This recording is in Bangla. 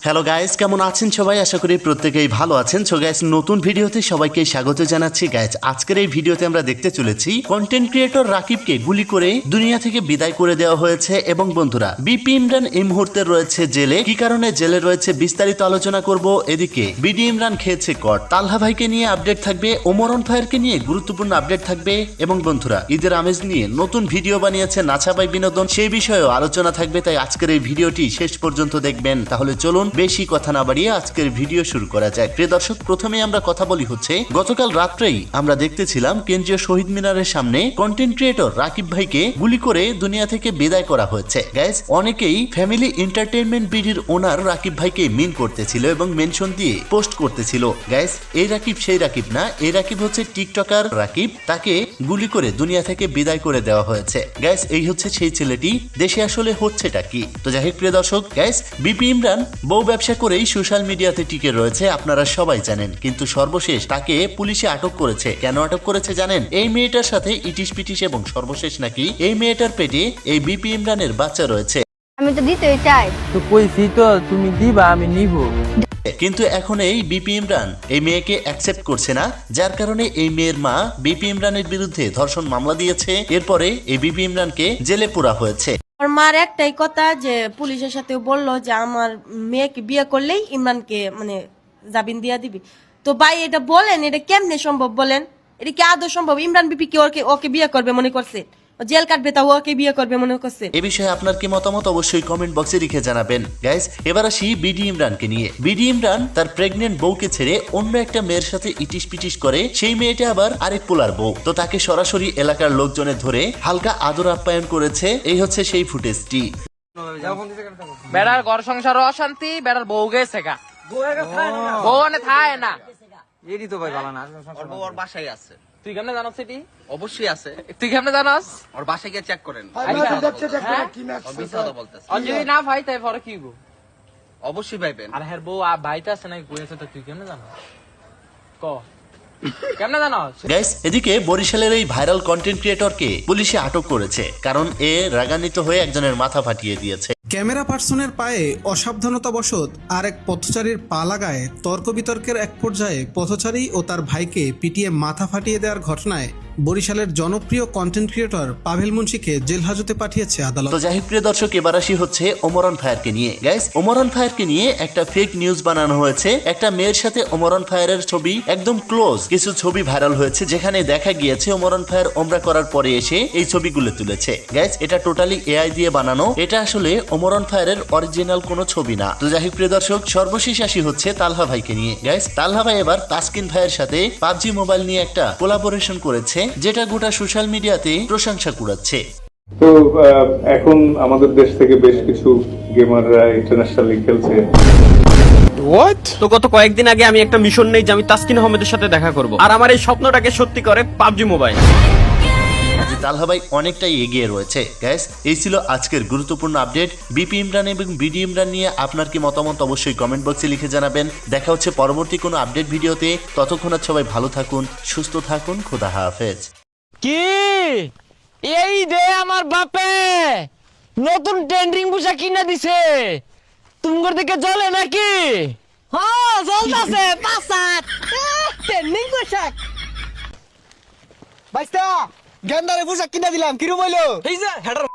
হ্যালো গাইস, কেমন আছেন সবাই? আশা করি প্রত্যেকেই ভালো আছেন। সো গাইস, নতুন ভিডিওতে সবাইকে স্বাগত জানাচ্ছি। গাইস, আজকের এই ভিডিওতে আমরা দেখতে চলেছি কন্টেন্ট ক্রিয়েটর রাকিবকে গুলি করে দুনিয়া থেকে বিদায় করে দেওয়া হয়েছে। এবং বন্ধুরা, বিপি ইমরান এই মুহূর্তে রয়েছে জেলে। কি কারণে জেলে রয়েছে বিস্তারিত আলোচনা করব। এদিকে বিডি ইমরান খেয়েছে কট, তালহা ভাইকে নিয়ে আপডেট থাকবে, ওমরন ফায়ারকে নিয়ে গুরুত্বপূর্ণ আপডেট থাকবে। এবং বন্ধুরা, ঈদের আমেজ নিয়ে নতুন ভিডিও বানিয়েছে নাছাবাই বিনোদন, সেই বিষয়েও আলোচনা থাকবে। তাই আজকের এই ভিডিওটি শেষ পর্যন্ত দেখবেন। তাহলে চলুন বেশি কথা না বাড়িয়ে আজকের ভিডিও শুরু করা যায়। প্রিয় দর্শক, প্রথমে আমরা কথা বলি হচ্ছে গতকাল রাত্রেই আমরা দেখতেছিলাম কেন্দ্রীয় শহীদ মিনারের সামনে কন্টেন্ট ক্রিয়েটর রাকিব ভাইকে গুলি করে দুনিয়া থেকে বিদায় করা হয়েছে। গাইস, অনেকেই ফ্যামিলি এন্টারটেইনমেন্ট বিডির ওনার রাকিব ভাইকে মিন করতেছিল এবং মেনশন দিয়ে পোস্ট করতেছিল। গাইস, এই রাকিব সেই রাকিব না, এই রাকিব হচ্ছে টিকটকার রাকিব। তাকে গুলি করে দুনিয়া থেকে বিদায় করে দেওয়া হয়েছে। গাইস, এই হচ্ছে সেই ছেলেটি। দেশে আসলে হচ্ছেটা কি? তো যাই হোক প্রিয় দর্শক, গাইস, বিপি ইমরান বউ ব্যবসা করেই সোশ্যাল মিডিয়াতে টিকে রয়েছে, আপনারা সবাই জানেন। কিন্তু সর্বশেষ তাকে পুলিশে আটক করেছে। কেন আটক করেছে জানেন? এই মেয়েটার সাথে ইটিশ পিটিশ, এবং সর্বশেষ নাকি এই মেয়েটার পেটে এই বিপি ইমরানের বাচ্চা রয়েছে। আমি তো দিতেই চাই, তো কইছি তো তুমি দিবা, আমি নিব। কিন্তু এখন এই বিপি ইমরান এই মেয়েকে অ্যাকসেপ্ট করছে না, যার কারণে এই মেয়ের মা বিপি ইমরানের বিরুদ্ধে ধর্ষণ মামলা দিয়েছে। এরপরে এই বিপি ইমরানকে জেলে পোড়া হয়েছে। আমার মার একটাই কথা যে পুলিশের সাথে বললো যে আমার মেয়েকে বিয়ে করলেই ইমরানকে মানে জামিন দিয়া দিবি। তো ভাই এটা বলেন, এটা কেমনে সম্ভব বলেন? এটা কি আদৌ সম্ভব? ইমরান বিপি কি ওকে বিয়ে করবে মনে করছে? জেল কাটবে তাও ওকে বিয়ে করবে মনে করছে? এ বিষয়ে আপনার কি মতামত অবশ্যই কমেন্ট বক্সে লিখে জানাবেন। গাইস, এবার আসি বিডি ইমরানকে নিয়ে। বিডি ইমরান তার প্রেগনেন্ট বউকে ছেড়ে অন্য একটা মেয়ের সাথে ইটিশ পিটিশ করে। সেই মেয়েটা আবার আরেক পোলার বউ। তো তাকে সরাসরি এলাকার লোকজনে ধরে হালকা আদর আপ্যায়ন করেছে। এই হচ্ছে সেই ফুটেজটি। বেড়ার ঘর সংসার অশান্তি, বেড়ার বউ গেছে গা, বউ মানে থায় না। এডি তো ভাই ভালো না, ওর বাসায় আছে। তুই কেমনে জানাস সেটি? অবশ্যই আছে। তুই কেমনে জানাস? ওর বাসায় গিয়ে চেক করেন। আর যদি না ভাই তাই পরে কি গো? অবশ্যই পাইবেন। আর হ্যাঁ বউ ভাইটা আছে নাকি কইছে, তো তুই কেমনে জানাস? ক কেমনে জানাস? গাইস, এদিকে বরিশালের এই ভাইরাল কন্টেন্ট ক্রিয়েটরকে পুলিশে আটক করেছে, কারণ এ রাগান্বিত হয়ে একজনের মাথা ফাটিয়ে দিয়েছে। ক্যামেরা পার্সনের পায়ে অসাবধানতাবশত আর এক পথচারীর পা লাগায় তর্ক বিতর্কের এক পর্যায়ে পথচারী ও তার ভাইকে পিটিয়ে মাথা ফাটিয়ে দেওয়ার ঘটনায় বরিশালের জনপ্রিয় কন্টেন্ট ক্রিয়েটর পাভেল মুন্সিকে জেল হাজতে পাঠিয়েছে আদালত। তো যাই হোক প্রিয় দর্শক, এবার আসি হচ্ছে ওমরন ফায়ারকে নিয়ে। গাইস, ওমরন ফায়ারকে নিয়ে একটা ফেক নিউজ বানানো হয়েছে। একটা মেয়ের সাথে ওমরন ফায়ারের ছবি, একদম ক্লোজ কিছু ছবি ভাইরাল হয়েছে, যেখানে দেখা গিয়েছে ওমরন ফায়ার ওমরা করার পরে এসে এই ছবিগুলো তুলেছে। গাইস, এটা টোটালি এআই দিয়ে বানানো। এটা আসলে ওমরন ফায়ারের অরিজিনাল কোনো ছবি না। তো যাই হোক প্রিয় দর্শক, সর্বশেষ আসি হচ্ছে তালহা ভাইকে নিয়ে। গাইস, তালহা ভাই এবার তাসকিন ভাইয়ের সাথে পাবজি মোবাইল নিয়ে একটা কোলাবোরেশন করেছে, যেটা গোটা সোশ্যাল মিডিয়াতে প্রশংসা কুড়াচ্ছে। তো এখন আমাদের দেশ থেকে বেশ কিছু গেমাররা ইন্টারন্যাশনালি খেলছে। তো গত কয়েকদিন আগে আমি একটা মিশন নেই যে আমি তাসকিন আহমেদের সাথে দেখা করব, আর আমার এই স্বপ্নটাকে সত্যি করে পাবজি মোবাইল। তালহা ভাই অনেকটাই এগিয়ে রয়েছে। গাইস, এই ছিল আজকের গুরুত্বপূর্ণ আপডেট। বিপি ইমরান এবং বিডি ইমরান নিয়ে আপনার কি মতামত অবশ্যই কমেন্ট বক্সে লিখে জানাবেন। দেখা হচ্ছে পরবর্তী কোনো আপডেট ভিডিওতে। ততক্ষণ সবাই ভালো থাকুন, সুস্থ থাকুন। খোদা হাফেজ। কি এই দে আমার বাপে নতুন ট্রেন্ডিং পোশাক কিনে দিছে, তোমার দিকে চলে নাকি? হ্যাঁ চলতেছে পাঁচাত ট্রেন্ডিং পোশাক। বাইস্তা গেন্দারে পোশাক কিনে দিলাম, কিরম হইলো? এই যে হেডার